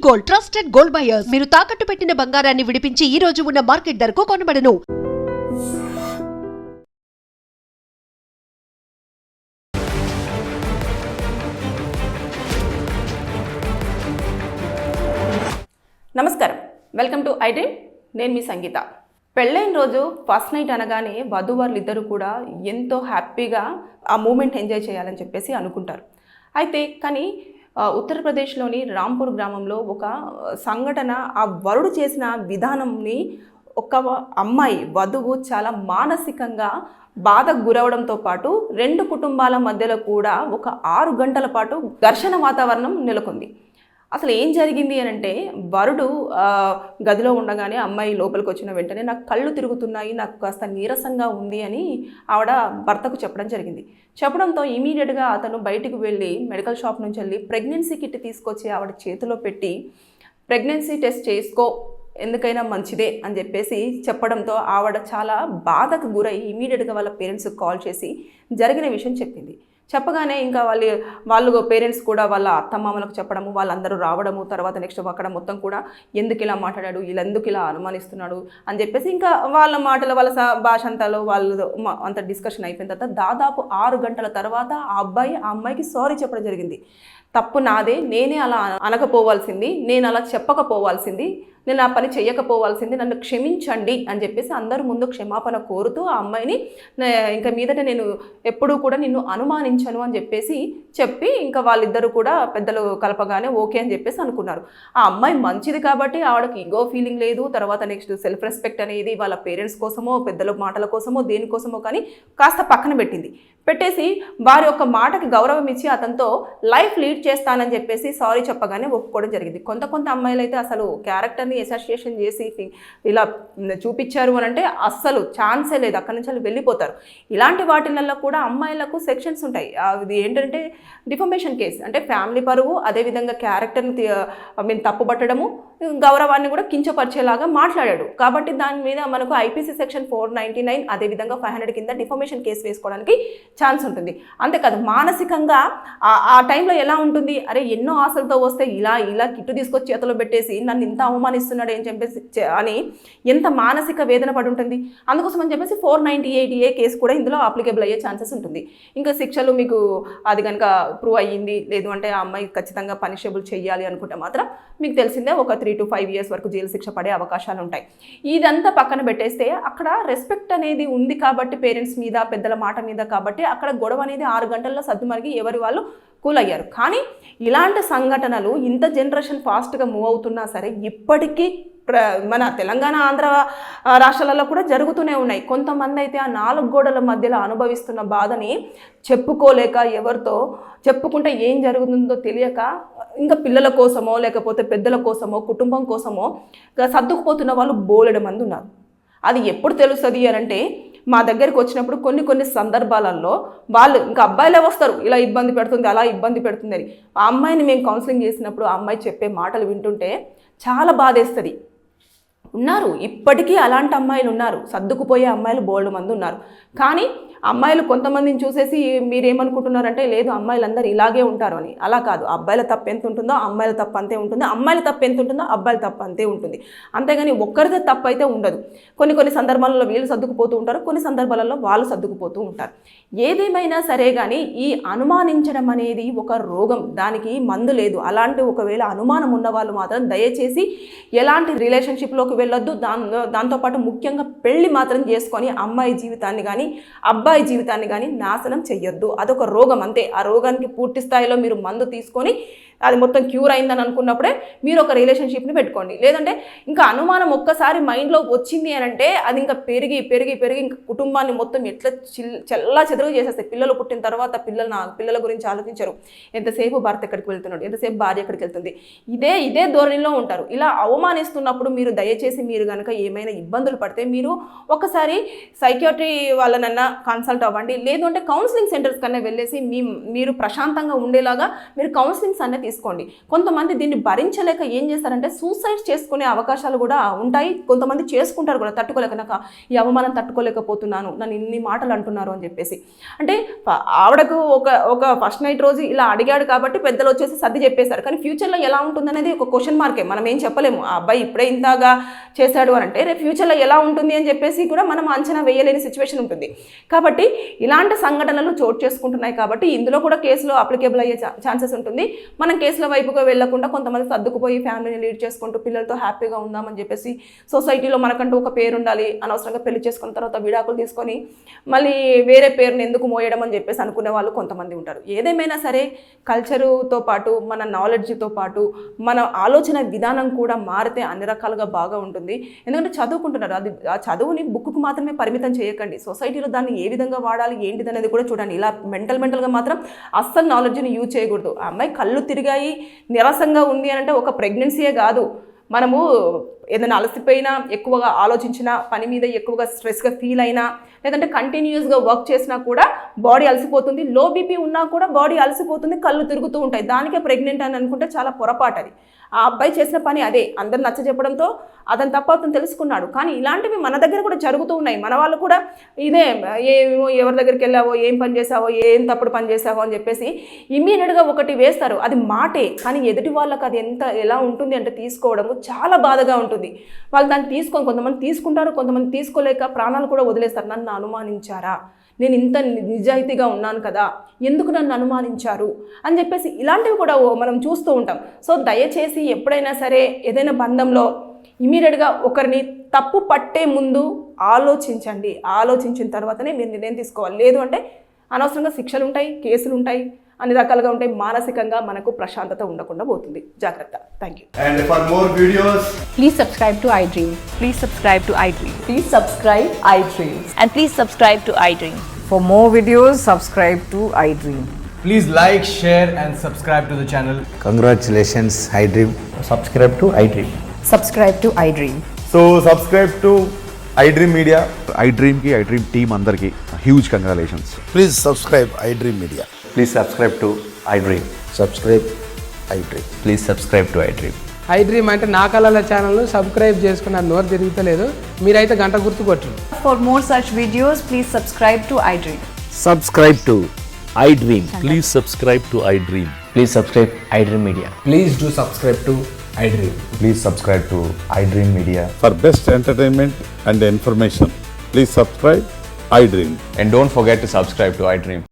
Gold, trusted gold buyers. మీరు తాకట్టు పెట్టిన బంగారాన్ని విడిపించి ఈ రోజు ఉన్న మార్కెట్ ధరకు కొనబడను. నమస్కారం, వెల్కమ్ టు ఐ డ్రీమ్. నేను మీ సంగీత. పెళ్ళైన రోజు ఫస్ట్ నైట్ అనగానే వధూవరులు ఇద్దరు కూడా ఎంతో హ్యాపీగా ఆ మూమెంట్ ఎంజాయ్ చేయాలని చెప్పేసి అనుకుంటారు. అయితే కానీ ఉత్తరప్రదేశ్లోని రాంపూర్ గ్రామంలో ఒక సంఘటన, ఆ వరుడు చేసిన విధానంని ఒక అమ్మాయి వధువు చాలా మానసికంగా బాధకు గురవడంతో పాటు రెండు కుటుంబాల మధ్యలో కూడా ఒక 6 గంటల పాటు ఘర్షణ వాతావరణం నెలకొంది. అసలు ఏం జరిగింది అని అంటే, వరుడు గదిలో ఉండగానే అమ్మాయి లోపలికి వచ్చిన వెంటనే నాకు కళ్ళు తిరుగుతున్నాయి, నాకు కాస్త నీరసంగా ఉంది అని ఆవిడ భర్తకు చెప్పడం జరిగింది. చెప్పడంతో ఇమీడియట్గా అతను బయటికి వెళ్ళి మెడికల్ షాప్ నుంచి వెళ్ళి ప్రెగ్నెన్సీ కిట్ తీసుకొచ్చి ఆవిడ చేతిలో పెట్టి ప్రెగ్నెన్సీ టెస్ట్ చేసుకో, ఎందుకైనా మంచిదే అని చెప్పేసి చెప్పడంతో ఆవిడ చాలా బాధకు గురై ఇమీడియట్గా వాళ్ళ పేరెంట్స్కి కాల్ చేసి జరిగిన విషయం చెప్పింది. చెప్పగానే ఇంకా వాళ్ళు పేరెంట్స్ కూడా వాళ్ళ అత్తమామలకు చెప్పడము, వాళ్ళందరూ రావడము, తర్వాత నెక్స్ట్ అక్కడ మొత్తం కూడా ఎందుకు ఇలా మాట్లాడాడు, వీళ్ళు ఎందుకు ఇలా అనుమానిస్తున్నాడు అని చెప్పేసి ఇంకా వాళ్ళ మాటలు, వాళ్ళ భాష అంతలో వాళ్ళు అంత డిస్కషన్ అయిపోయిన తర్వాత దాదాపు 6 గంటల తర్వాత ఆ అమ్మాయికి సారీ చెప్పడం జరిగింది. తప్పు నాదే, నేనే అలా అనకపోవాల్సింది, నేను అలా చెప్పకపోవాల్సింది, నేను ఆ పని చేయకపోవాల్సింది, నన్ను క్షమించండి అని చెప్పేసి అందరూ ముందు క్షమాపణ కోరుతూ ఆ అమ్మాయిని ఇంకా మీదట నేను ఎప్పుడూ కూడా నిన్ను అనుమానించను అని చెప్పేసి చెప్పి ఇంకా వాళ్ళిద్దరూ కూడా పెద్దలు కలపగానే ఓకే అని చెప్పేసి అనుకున్నారు. ఆ అమ్మాయి మంచిది కాబట్టి ఆవిడకి ఈగో ఫీలింగ్ లేదు. తర్వాత నెక్స్ట్ సెల్ఫ్ రెస్పెక్ట్ అనేది వాళ్ళ పేరెంట్స్ కోసమో పెద్దల మాటల కోసమో దేనికోసమో కానీ కాస్త పక్కన పెట్టేసి వారి యొక్క మాటకి గౌరవం ఇచ్చి అతనితో లైఫ్ లీడ్ చేస్తానని చెప్పేసి సారీ చెప్పగానే ఒప్పుకోవడం జరిగింది. కొంత అమ్మాయిలు అయితే అసలు క్యారెక్టర్ని అసోసియేషన్ చేసి ఇలా చూపించారు అని అంటే అస్సలు ఛాన్సే లేదు, అక్కడి నుంచి వాళ్ళు వెళ్ళిపోతారు. ఇలాంటి వాటిలలో కూడా అమ్మాయిలకు సెక్షన్స్ ఉంటాయి. అది ఏంటంటే డిఫమేషన్ కేసు, అంటే ఫ్యామిలీ పరువు, అదేవిధంగా క్యారెక్టర్ని తప్పుపట్టడము, గౌరవాన్ని కూడా కించపరిచేలాగా మాట్లాడాడు. కాబట్టి దాని మీద మనకు ఐపీసీ సెక్షన్ 499 అదేవిధంగా 500 కింద డిఫమేషన్ కేసు వేసుకోవడానికి ఛాన్స్ ఉంటుంది. అంతేకాదు మానసికంగా ఆ టైంలో ఎలా ఉంటుంది, అరే ఎన్నో ఆశలతో వస్తే ఇలా కిట్టు తీసుకొచ్చి చేతిలో పెట్టేసి నన్ను ఇంత అవమానిస్తున్నాడు ఏం చెప్పేసి అని ఎంత మానసిక వేదన పడి ఉంటుంది. అందుకోసం అని చెప్పేసి 498A కేసు కూడా ఇందులో అప్లికేబుల్ అయ్యే ఛాన్సెస్ ఉంటుంది. ఇంకా శిక్షలు మీకు అది కనుక ప్రూవ్ అయ్యింది, లేదు అంటే ఆ అమ్మాయి ఖచ్చితంగా పనిషబుల్ చేయాలి అనుకుంటే మాత్రం మీకు తెలిసిందే ఒక 3 to 5 years వరకు జైలు శిక్ష పడే అవకాశాలు ఉంటాయి. ఇదంతా పక్కన పెట్టేస్తే అక్కడ రెస్పెక్ట్ అనేది ఉంది కాబట్టి పేరెంట్స్ మీద పెద్దల మాట మీద కాబట్టి అక్కడ గొడవ అనేది 6 గంటల్లో సద్దుమరిగి ఎవరి వాళ్ళు కూల్ అయ్యారు. కానీ ఇలాంటి సంఘటనలు ఇంత జనరేషన్ ఫాస్ట్గా మూవ్ అవుతున్నా సరే ఇప్పటికీ మన తెలంగాణ ఆంధ్ర రాష్ట్రాలలో కూడా జరుగుతూనే ఉన్నాయి. కొంతమంది అయితే ఆ 4 గోడల మధ్యలో అనుభవిస్తున్న బాధని చెప్పుకోలేక, ఎవరితో చెప్పుకుంటే ఏం జరుగుతుందో తెలియక ఇంకా పిల్లల కోసమో లేకపోతే పెద్దల కోసమో కుటుంబం కోసమో సర్దుకుపోతున్న వాళ్ళు బోలెడు మంది ఉన్నారు. అది ఎప్పుడు తెలుస్తుంది అని అంటే, మా దగ్గరికి వచ్చినప్పుడు కొన్ని సందర్భాలలో వాళ్ళు ఇంకా అబ్బాయిలే వస్తారు, ఇలా ఇబ్బంది పెడుతుంది అలా ఇబ్బంది పెడుతుంది అని. ఆ అమ్మాయిని మేము కౌన్సిలింగ్ చేసినప్పుడు ఆ అమ్మాయి చెప్పే మాటలు వింటుంటే చాలా బాధేస్తుంది. ఉన్నారు, ఇప్పటికీ అలాంటి అమ్మాయిలు ఉన్నారు, సర్దుకుపోయే అమ్మాయిలు బోల్డ్ మంది ఉన్నారు. కానీ అమ్మాయిలు కొంతమందిని చూసేసి మీరేమనుకుంటున్నారంటే లేదు అమ్మాయిలందరూ ఇలాగే ఉంటారు అని. అలా కాదు, అబ్బాయిల తప్పు ఎంత ఉంటుందో అమ్మాయిల తప్పు అంతే ఉంటుంది, అమ్మాయిల తప్పు ఎంత ఉంటుందో అబ్బాయిల తప్పు అంతే ఉంటుంది. అంతేగాని ఒక్కరిదే తప్పు అయితే ఉండదు. కొన్ని సందర్భాలలో వీళ్ళు సర్దుకుపోతూ ఉంటారు, కొన్ని సందర్భాలలో వాళ్ళు సర్దుకుపోతూ ఉంటారు. ఏదేమైనా సరే కానీ ఈ అనుమానించడం అనేది ఒక రోగం, దానికి మందు లేదు. అలాంటి ఒకవేళ అనుమానం ఉన్న వాళ్ళు మాత్రం దయచేసి ఎలాంటి రిలేషన్షిప్లోకి వెళ్ళొద్దు. దాంతోపాటు ముఖ్యంగా పెళ్లి మాత్రం చేసుకొని అమ్మాయి జీవితాన్ని కానీ అబ్బాయి జీవితాన్ని కానీ నాశనం చెయ్యొద్దు. అదొక రోగం అంతే. ఆ రోగానికి పూర్తి స్థాయిలో మీరు మందు తీసుకొని అది మొత్తం క్యూర్ అయిందని అనుకున్నప్పుడే మీరు ఒక రిలేషన్షిప్ని పెట్టుకోండి. లేదంటే ఇంకా అనుమానం ఒక్కసారి మైండ్లో వచ్చింది అని అంటే అది ఇంకా పెరిగి ఇంకా కుటుంబాన్ని మొత్తం ఎట్లా చెల్లా చెదురుగా చేసేస్తాయి. పిల్లలు పుట్టిన తర్వాత పిల్లల గురించి ఆలోచించరు. ఎంతసేపు భర్త ఎక్కడికి వెళ్తున్నాడు, ఎంతసేపు భార్య ఎక్కడికి వెళ్తుంది, ఇదే ధోరణిలో ఉంటారు. ఇలా అవమానిస్తున్నప్పుడు మీరు దయచేసి మీరు కనుక ఏమైనా ఇబ్బందులు పడితే మీరు ఒకసారి సైకియాట్రీ వాళ్ళనన్నా కన్సల్ట్ అవ్వండి. లేదు అంటే కౌన్సిలింగ్ సెంటర్స్ కన్నా వెళ్ళేసి మీరు ప్రశాంతంగా ఉండేలాగా మీరు కౌన్సిలింగ్స్ అన్నీ తీసుకోండి. కొంతమంది దీన్ని భరించలేక ఏం చేస్తారంటే సూసైడ్ చేసుకునే అవకాశాలు కూడా ఉంటాయి. కొంతమంది చేసుకుంటారు కూడా, తట్టుకోలేక నాకు ఈ అవమానం తట్టుకోలేకపోతున్నాను, నన్ను ఇన్ని మాటలు అంటున్నారు అని చెప్పేసి. అంటే ఆవిడకు ఒక ఫస్ట్ నైట్ రోజు ఇలా అడిగాడు కాబట్టి పెద్దలు వచ్చేసి సర్ది చెప్పేశారు. కానీ ఫ్యూచర్లో ఎలా ఉంటుంది అనేది ఒక క్వశ్చన్ మార్కే. మనం ఏం చెప్పలేము. ఆ అబ్బాయి ఇప్పుడే ఇంతగా చేశాడు అని అంటే రేపు ఫ్యూచర్లో ఎలా ఉంటుంది అని చెప్పేసి కూడా మనం అంచనా వేయలేని సిచ్యువేషన్ ఉంటుంది. కాబట్టి ఇలాంటి సంఘటనలు చోటు చేసుకుంటున్నాయి. కాబట్టి ఇందులో కూడా కేసులో అప్లికేబుల్ అయ్యే ఛాన్సెస్ ఉంటుంది. మనం కేసుల వైపుగా వెళ్లకుండా కొంతమంది సర్దుకుపోయి ఫ్యామిలీని లీడ్ చేసుకుంటూ పిల్లలతో హ్యాపీగా ఉందామని చెప్పేసి సొసైటీలో మనకంటూ ఒక పేరు ఉండాలి, అనవసరంగా పెళ్లి చేసుకున్న తర్వాత విడాకులు తీసుకొని మళ్ళీ వేరే పేరుని ఎందుకు మోయడం అని చెప్పేసి అనుకునే వాళ్ళు కొంతమంది ఉంటారు. ఏదేమైనా సరే కల్చరుతో పాటు మన నాలెడ్జ్తో పాటు మన ఆలోచన విధానం కూడా మారితే అన్ని రకాలుగా బాగా ఉంటుంది. ఎందుకంటే చదువుకుంటున్నారు, అది ఆ చదువుని బుక్కు మాత్రమే పరిమితం చేయకండి. సొసైటీలో దాన్ని ఏ విధంగా వాడాలి ఏంటిది అనేది కూడా చూడండి. ఇలా మెంటల్గా మాత్రం అస్సలు నాలెడ్జ్ని యూజ్ చేయకూడదు. ఆ అమ్మాయి కళ్ళు తిరిగాయి నీరసంగా ఉంది అని అంటే ఒక ప్రెగ్నెన్సీయే కాదు, మనము ఏదైనా అలసిపోయినా, ఎక్కువగా ఆలోచించినా, పని మీద ఎక్కువగా స్ట్రెస్గా ఫీల్ అయినా, లేదంటే కంటిన్యూస్గా వర్క్ చేసినా కూడా బాడీ అలసిపోతుంది. లో బీపీ ఉన్నా కూడా బాడీ అలసిపోతుంది, కళ్ళు తిరుగుతూ ఉంటాయి. దానికే ప్రెగ్నెంట్ అని అనుకుంటే చాలా పొరపాటు అది. ఆ అబ్బాయి చేసిన పని అదే, అందరు నచ్చ చెప్పడంతో అతను తప్ప అతను తెలుసుకున్నాడు. కానీ ఇలాంటివి మన దగ్గర కూడా జరుగుతూ ఉన్నాయి. మన వాళ్ళు కూడా ఇదే ఏమో ఎవరి దగ్గరికి వెళ్ళావో, ఏం పని చేసావో, ఏం తప్పుడు పని చేసావో అని చెప్పేసి ఇమ్మీడియట్గా ఒకటి వేస్తారు. అది మాటే, కానీ ఎదుటి వాళ్ళకి అది ఎలా ఉంటుంది అంటే తీసుకోవడము చాలా బాధగా ఉంటుంది. వాళ్ళు దాన్ని తీసుకొని కొంతమంది తీసుకుంటారు, కొంతమంది తీసుకోలేక ప్రాణాలు కూడా వదిలేస్తారు. నన్ను అనుమానించారా, నేను ఇంత నిజాయితీగా ఉన్నాను కదా, ఎందుకు నన్ను అనుమానించారు అని చెప్పేసి ఇలాంటివి కూడా మనం చూస్తూ ఉంటాం. సో దయచేసి ఎప్పుడైనా సరే ఏదైనా బంధంలో ఇమీడియట్గా ఒకరిని తప్పు పట్టే ముందు ఆలోచించండి. ఆలోచించిన తర్వాతనే మీరు నిర్ణయం తీసుకోవాలి. లేదు అంటే అనవసరంగా శిక్షలు ఉంటాయి, కేసులు ఉంటాయి, అన్ని రకాలుగా ఉంటాయి. మానసికంగా మనకు ప్రశాంతత ఉండకుండా పోతుంది. జాగ్రత్త. Thank you. And for more videos, Please subscribe to iDream. Please subscribe to iDream. Please subscribe iDream. And please subscribe to iDream. For more videos, subscribe to iDream. Please like, share and subscribe to the channel. Congratulations, iDream. Subscribe to iDream. Subscribe to iDream. so subscribe to iDream Media. iDream team andarki huge congratulations. Please subscribe iDream Media. Please subscribe to iDream. Subscribe iDream. Please subscribe to iDream. iDream అంటే నా కళల ఛానల్ను subscribe చేసుకున్న నోరు తిరుగుతలేదు, మీరైతే గంట గుర్తు కొట్టండి. For more such videos, please subscribe to iDream. Subscribe to iDream. Please subscribe to iDream. Please subscribe iDream Media. Please do subscribe to iDream. Please subscribe to iDream Media. For best entertainment and information, please subscribe iDream. And don't forget to subscribe to iDream.